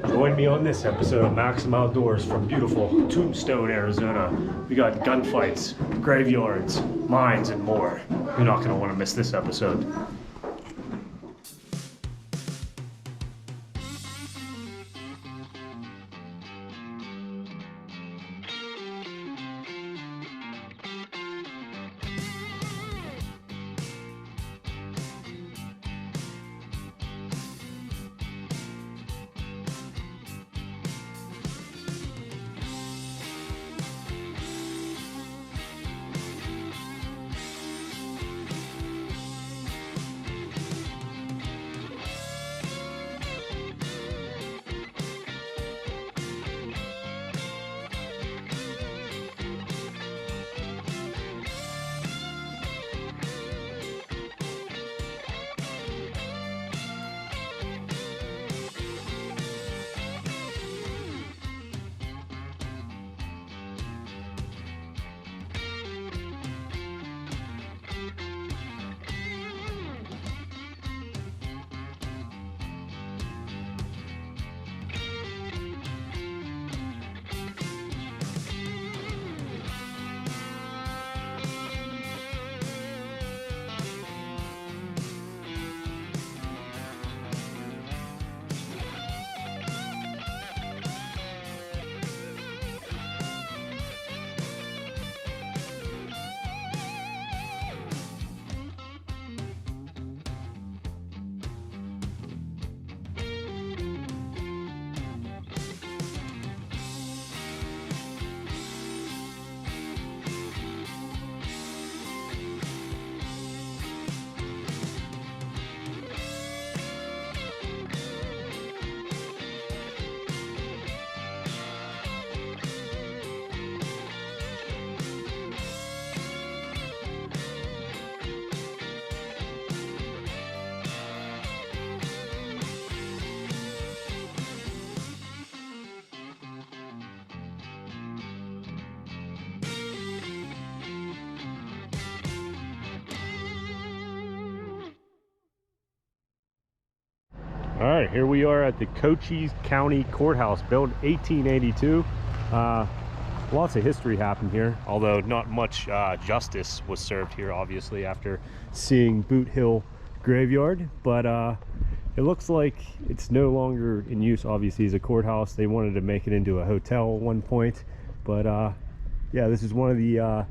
Join me on this episode of Maxim Outdoors from beautiful Tombstone, Arizona. We got gunfights, graveyards, mines, and more. You're not going to want to miss this episode. All right, here we are at the Cochise County Courthouse, built 1882. Lots of history happened here, although not much justice was served here, obviously, after seeing Boot Hill Graveyard. But it looks like it's no longer in use, obviously, as a courthouse. They wanted to make it into a hotel at one point. But yeah, this is one of the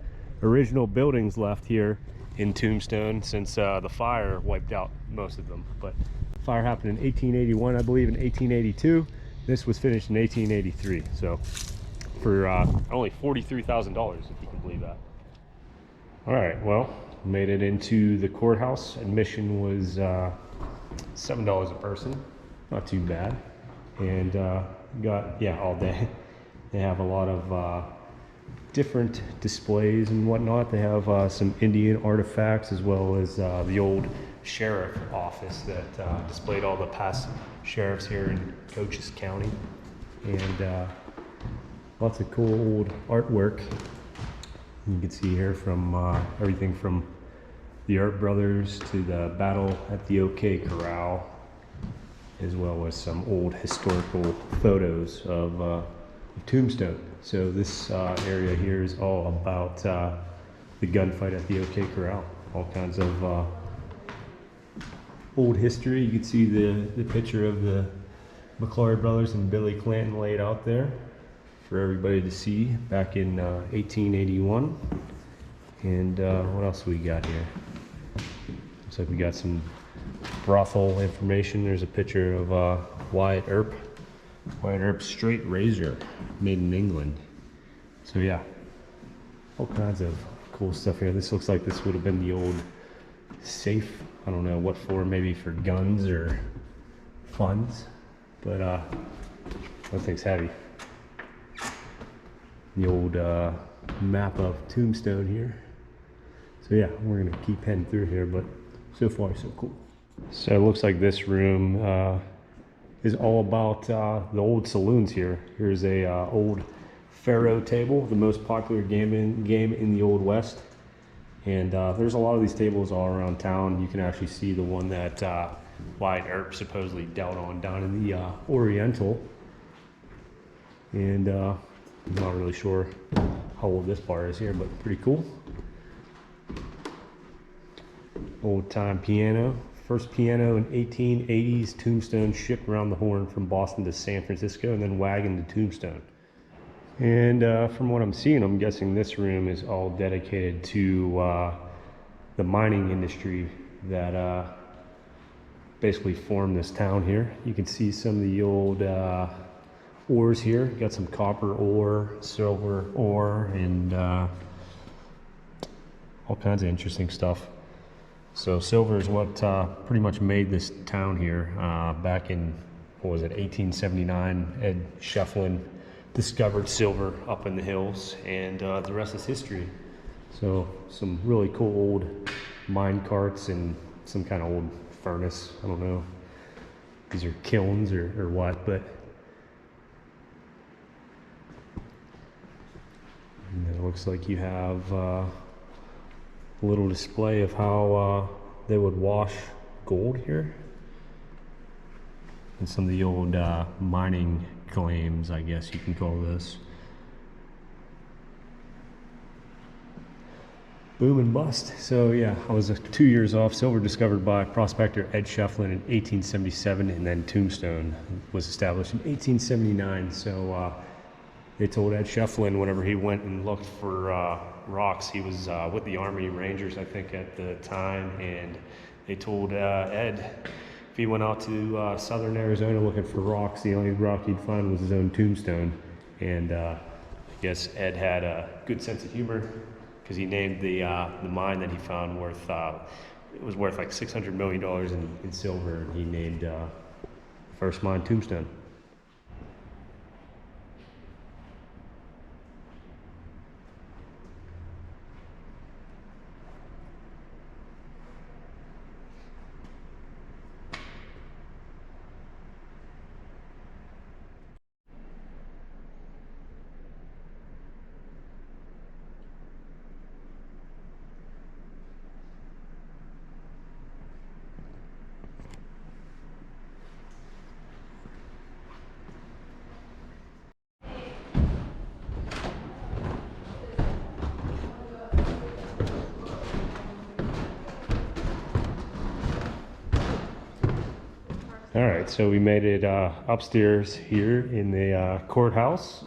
original buildings left here in Tombstone, since the fire wiped out most of them. But fire happened in 1881, I believe, in 1882. This was finished in 1883. So for only $43,000, if you can believe that. All right, well, made it into the courthouse. Admission was $7 a person, not too bad. And got, yeah, all day. They have a lot of different displays and whatnot. They have some Indian artifacts, as well as the old sheriff office that displayed all the past sheriffs here in Cochise County, and lots of cool old artwork. You can see here from everything from the Art Brothers to the battle at the OK Corral, as well as some old historical photos of Tombstone. So this area here is all about the gunfight at the OK Corral. All kinds of old history. You can see the picture of the McClary brothers and Billy Clanton laid out there for everybody to see back in 1881. And what else we got here? Looks like we got some brothel information. There's a picture of Wyatt Earp. Wyatt Earp straight razor, made in England. So yeah, all kinds of cool stuff here. This looks like this would have been the old safe. I don't know what for, maybe for guns or funds, but that thing's heavy. The old map of Tombstone here. So yeah, we're gonna keep heading through here, but so far so cool. So it looks like this room is all about the old saloons here. Here's a old faro table, the most popular game in the Old West. And there's a lot of these tables all around town. You can actually see the one that Wyatt Earp supposedly dealt on down in the Oriental. And I'm not really sure how old this bar is here, but pretty cool. Old time piano. First piano in 1880s. Tombstone shipped around the Horn from Boston to San Francisco and then wagon to Tombstone. And from what I'm seeing, I'm guessing this room is all dedicated to the mining industry that basically formed this town here. You can see some of the old ores here. Got some copper ore, silver ore, and all kinds of interesting stuff. So silver is what pretty much made this town here back in, what was it, 1879. Ed Shefflin discovered silver up in the hills, and the rest is history. So some really cool old mine carts and some kind of old furnace. I don't know if these are kilns or what, but and it looks like you have a little display of how they would wash gold here, and some of the old mining claims, I guess you can call this. Boom and bust. So yeah, I was 2 years off. Silver discovered by prospector Ed Shefflin in 1877, and then Tombstone was established in 1879. So they told Ed Shefflin whenever he went and looked for rocks, he was with the Army Rangers, I think, at the time, and they told Ed if he went out to southern Arizona looking for rocks, the only rock he'd find was his own tombstone. And I guess Ed had a good sense of humor, because he named the mine that he found worth, it was worth like $600 million in silver, and he named first mine Tombstone. All right, so we made it upstairs here in the courthouse,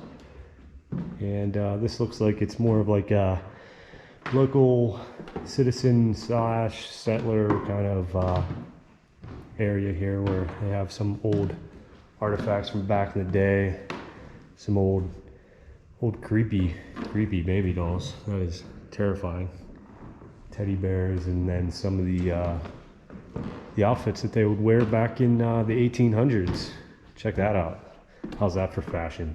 and this looks like it's more of like a local citizen slash settler kind of area here, where they have some old artifacts from back in the day, some old creepy baby dolls. That is terrifying. Teddy bears, and then some of the outfits that they would wear back in the 1800s. Check that out. How's that for fashion?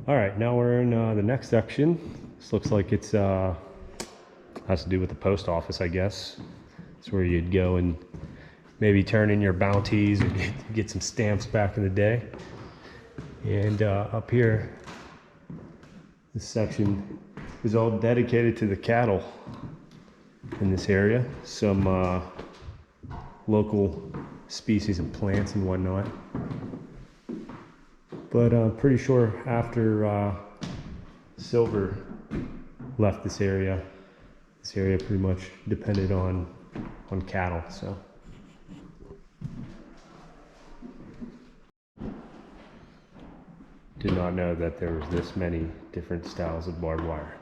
All right, now we're in the next section. This looks like it's has to do with the post office, I guess. It's where you'd go and maybe turn in your bounties or get some stamps back in the day. And up here, this section is all dedicated to the cattle in this area. Some local species of plants and whatnot. But I'm pretty sure after silver left this area pretty much depended on cattle. So did not know that there was this many different styles of barbed wire.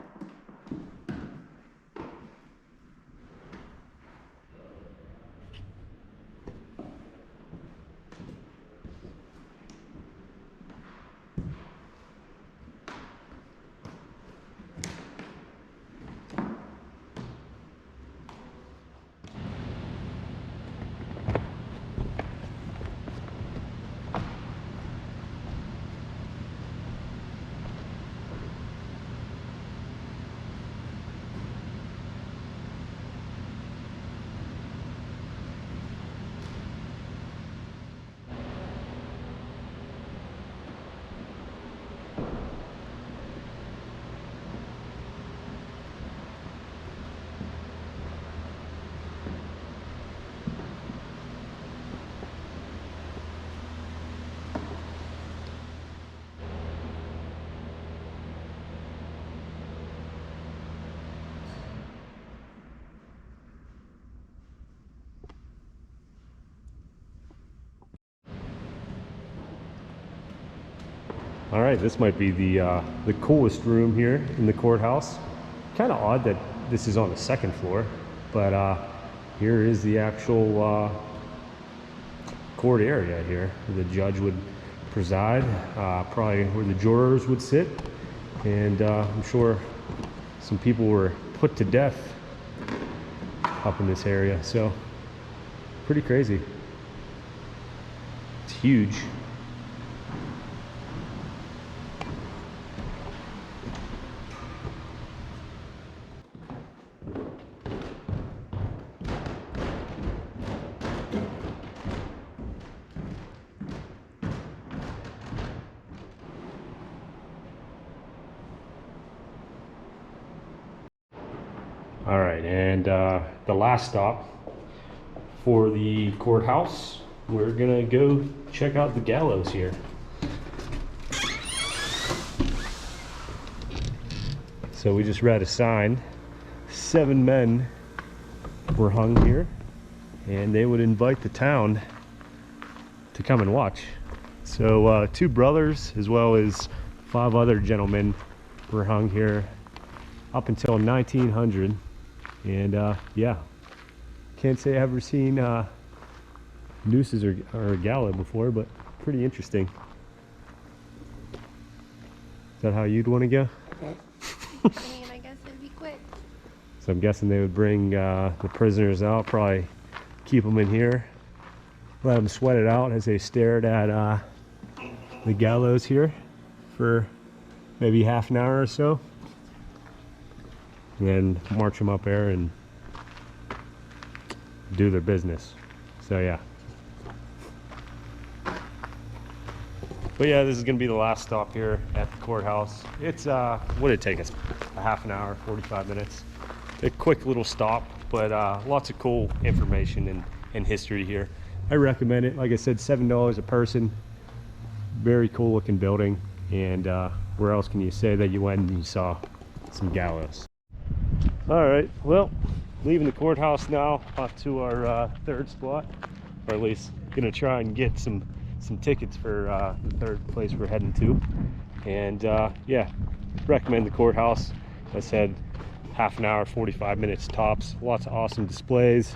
All right, this might be the coolest room here in the courthouse. Kind of odd that this is on the second floor, but here is the actual court area here. The judge would preside, probably where the jurors would sit, and I'm sure some people were put to death up in this area, so pretty crazy. It's huge. All right, and the last stop for the courthouse, we're gonna go check out the gallows here. So we just read a sign. 7 men were hung here, and they would invite the town to come and watch. So 2 brothers as well as 5 other gentlemen were hung here up until 1900. And yeah, can't say I've ever seen nooses or a gallows before, but pretty interesting. Is that how you'd want to go? I mean, I guess it'd be quick. So I'm guessing they would bring the prisoners out, probably keep them in here, let them sweat it out as they stared at the gallows here for maybe half an hour or so, and then march them up there and do their business. So yeah. But yeah, this is gonna be the last stop here at the courthouse. It's what did it take us? A half an hour, 45 minutes. A quick little stop, but lots of cool information and history here. I recommend it. Like I said, $7 a person. Very cool looking building. And where else can you say that you went and you saw some gallows? All right, well, leaving the courthouse now, off to our third spot, or at least gonna try and get some tickets for the third place we're heading to. And yeah, recommend the courthouse. As I said, half an hour, 45 minutes tops. Lots of awesome displays.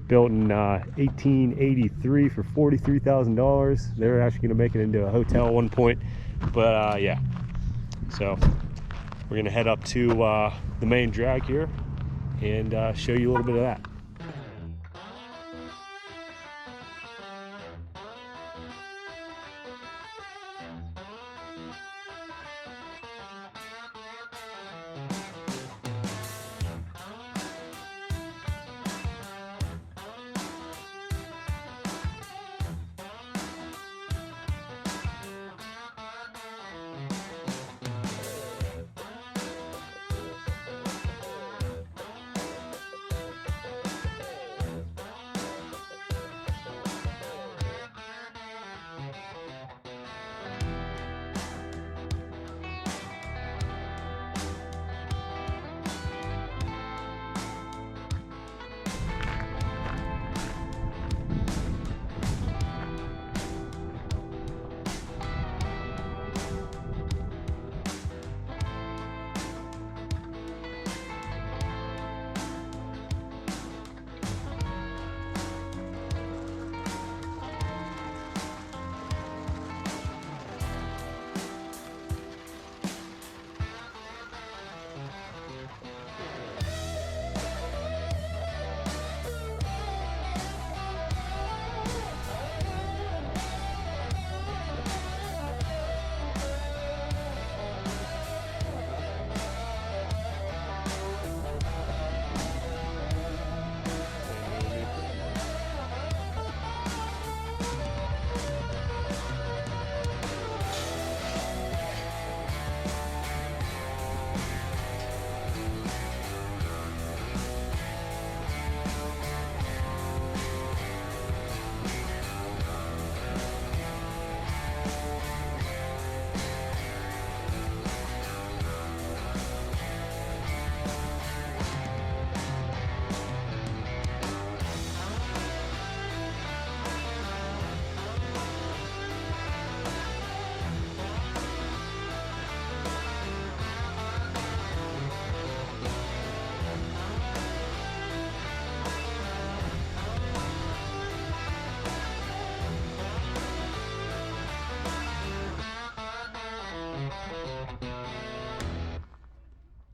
Built in 1883 for $43,000. They were actually gonna make it into a hotel at one point, but yeah. So we're gonna head up to the main drag here and show you a little bit of that.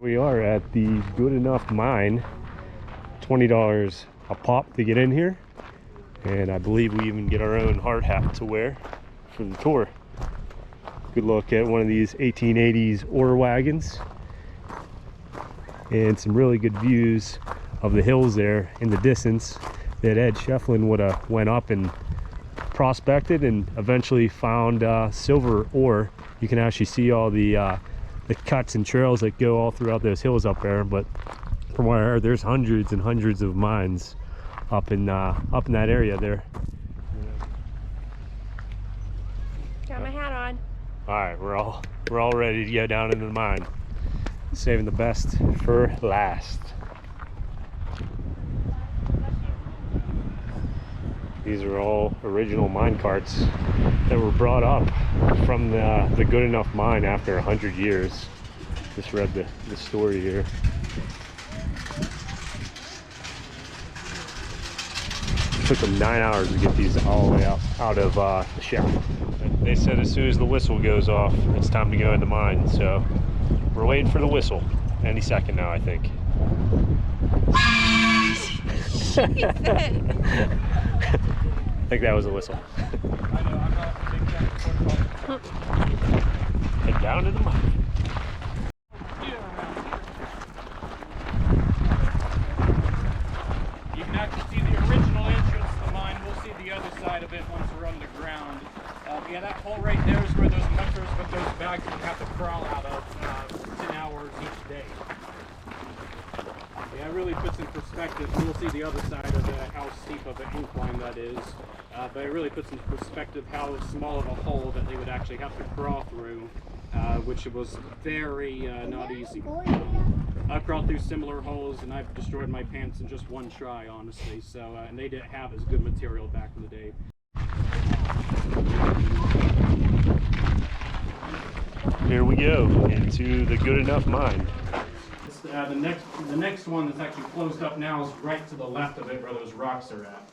We are at the Good Enough Mine. $20 a pop to get in here. And I believe we even get our own hard hat to wear for the tour. Good look at one of these 1880s ore wagons. And some really good views of the hills there in the distance that Ed Shefflin would have went up and prospected and eventually found silver ore. You can actually see all the cuts and trails that go all throughout those hills up there. But from what I heard, there's hundreds and hundreds of mines up in that area there. Got my hat on. All right, we're all ready to go down into the mine. Saving the best for last. These are all original mine carts that were brought up from the Good Enough Mine after 100 years. Just read the story here. It took them 9 hours to get these all the way out of the shaft. They said as soon as the whistle goes off, it's time to go in the mine. So we're waiting for the whistle any second now, I think. I think that was a whistle. Head down to the mine. You can actually see the original entrance to the mine. We'll see the other side of it once we're underground. Yeah, that hole right there is where those muckers with those bags would have to crawl out of 10 hours each day. Yeah, it really puts in perspective. We'll see the other side of it, how steep of an incline that is. But it really puts in perspective how small of a hole that they would actually have to crawl through, which was very not easy. I've crawled through similar holes and I've destroyed my pants in just one try, honestly. So, and they didn't have as good material back in the day. Here we go into the Good Enough Mine. The next one that's actually closed up now is right to the left of it where those rocks are at.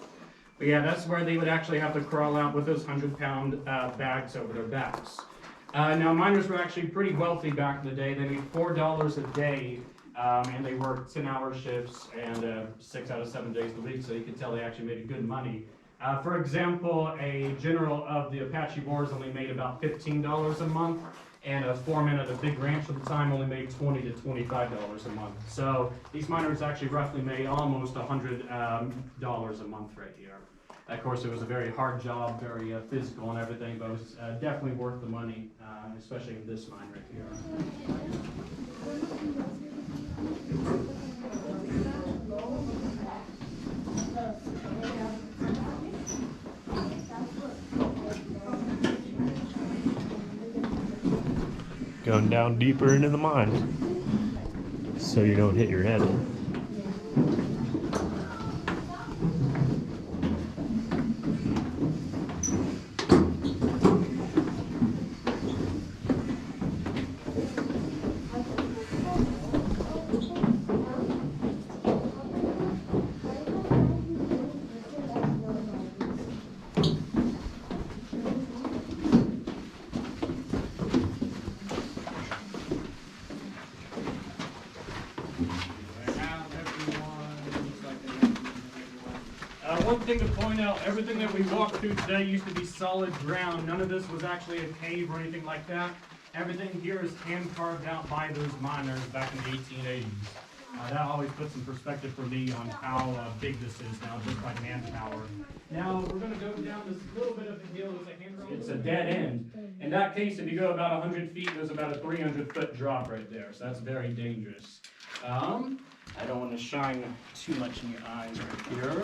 But yeah, that's where they would actually have to crawl out with those 100-pound bags over their backs. Now miners were actually pretty wealthy back in the day. They made $4 a day and they worked 10-hour shifts and 6 out of 7 days a week, so you can tell they actually made good money. For example, a general of the Apache Wars only made about $15 a month, and a foreman at a big ranch at the time only made $20 to $25 a month. So these miners actually roughly made almost $100 a month right here. Of course, it was a very hard job, very physical and everything, but it was definitely worth the money, especially in this mine right here. Going down deeper into the mine so you don't hit your head. One thing to point out, everything that we walked through today used to be solid ground. None of this was actually a cave or anything like that. Everything here is hand carved out by those miners back in the 1880s. That always puts in perspective for me on how big this is now, just by manpower. Now, we're going to go down this little bit of a hill with a handrail. It's a dead end. In that case, if you go about 100 feet, there's about a 300-foot drop right there. So that's very dangerous. I don't want to shine too much in your eyes right here.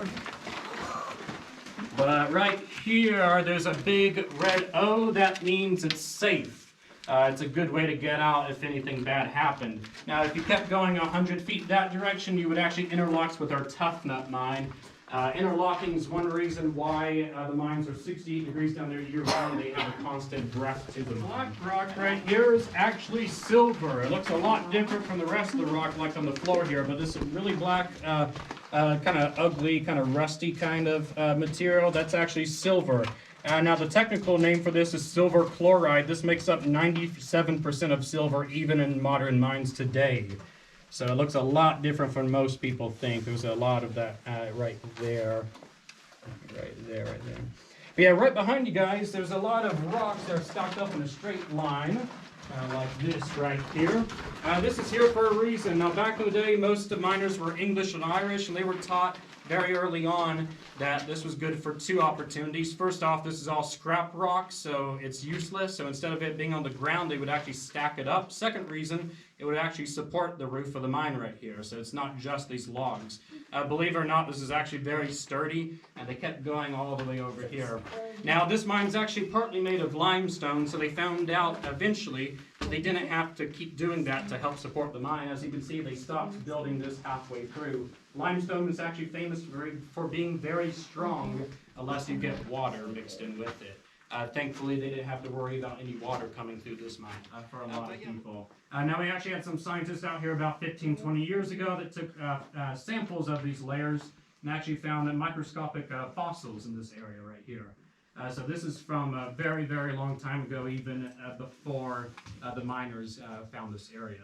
But right here, there's a big red O. That means it's safe. It's a good way to get out if anything bad happened. Now, if you kept going 100 feet that direction, you would actually interlock with our Tough Nut mine. Interlocking is one reason why the mines are 68 degrees down there year-round. They have a constant breath to them. Black rock right here is actually silver. It looks a lot different from the rest of the rock, like on the floor here, but this really black, kind of ugly, kind of rusty kind of material, that's actually silver. Now the technical name for this is silver chloride. This makes up 97% of silver even in modern mines today. So it looks a lot different from most people think. There's a lot of that right there. Right there. But yeah, right behind you guys, there's a lot of rocks that are stacked up in a straight line. Like this right here. This is here for a reason. Now back in the day, most of the miners were English and Irish, and they were taught very early on that this was good for two opportunities. First off, this is all scrap rock, so it's useless. So instead of it being on the ground, they would actually stack it up. Second reason, it would actually support the roof of the mine right here. So it's not just these logs. Believe it or not, this is actually very sturdy, and they kept going all the way over here. Now this mine is actually partly made of limestone, so they found out eventually they didn't have to keep doing that to help support the mine. As you can see, they stopped building this halfway through. Limestone is actually famous for being very strong unless you get water mixed in with it. Thankfully, they didn't have to worry about any water coming through this mine for a lot of people. Now, we actually had some scientists out here about 15, 20 years ago that took samples of these layers and actually found that microscopic fossils in this area right here. So this is from a very, very long time ago, even before the miners found this area.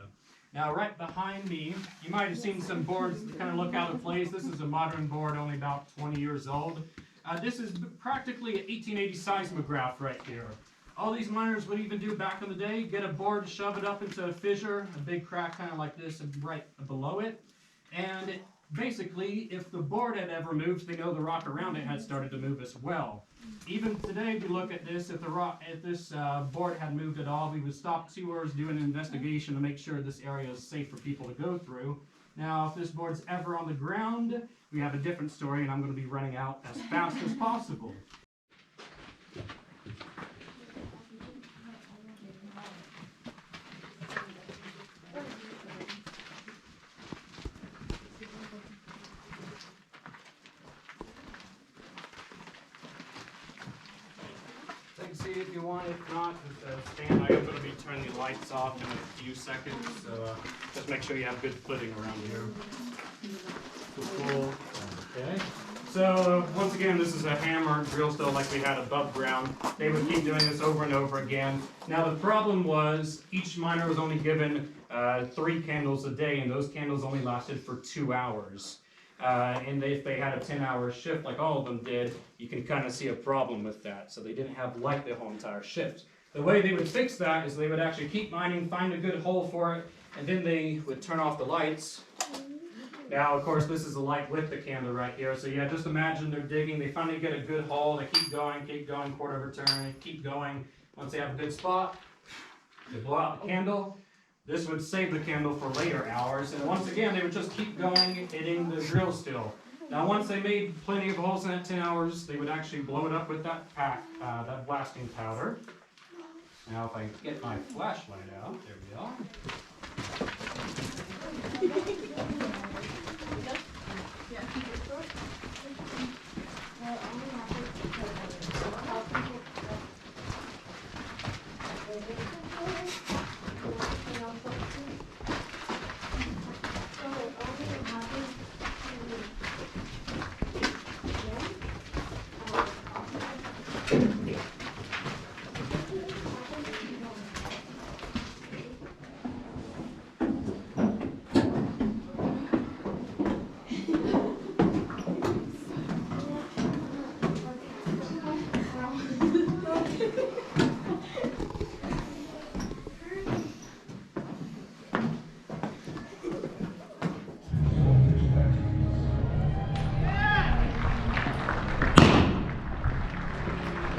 Now, right behind me, you might have seen some boards that kind of look out of place. This is a modern board, only about 20 years old. This is practically an 1880 seismograph right here. All these miners would even do back in the day, get a board, shove it up into a fissure, a big crack kind of like this, right below it. And basically, if the board had ever moved, they know the rock around it had started to move as well. Even today, if you look at this, if this board had moved at all, we would stop 2 hours doing an investigation to make sure this area is safe for people to go through. Now, if this board's ever on the ground, we have a different story, and I'm going to be running out as fast as possible. See if you want, if not, just stand. I am going to be turning the lights off in a few seconds, so just make sure you have good footing around here. Cool. Okay. So once again, this is a hammer drill still like we had above ground. They would keep doing this over and over again. Now the problem was each miner was only given 3 candles a day, and those candles only lasted for 2 hours. And if they had a 10-hour shift like all of them did, you can kind of see a problem with that. So they didn't have light the whole entire shift. The way they would fix that is they would actually keep mining, find a good hole for it, and then they would turn off the lights. Now, of course, this is the light with the candle right here. So yeah, just imagine they're digging, they finally get a good hole, they keep going, quarter of a turn, keep going. Once they have a good spot, they blow out the candle. This would save the candle for later hours, and once again, they would just keep going, hitting the drill still. Now, once they made plenty of holes in that 10 hours, they would actually blow it up with that that blasting powder. Now, if I get my flashlight out, there we are.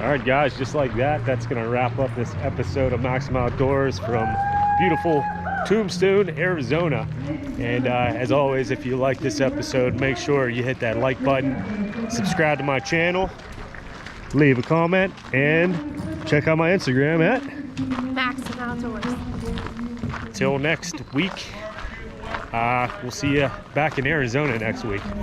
All right, guys, just like that, that's going to wrap up this episode of Maximum Outdoors from beautiful Tombstone, Arizona. And as always, if you like this episode, make sure you hit that like button, subscribe to my channel, leave a comment, and check out my Instagram at Maximum Outdoors. Till next week. We'll see you back in Arizona next week.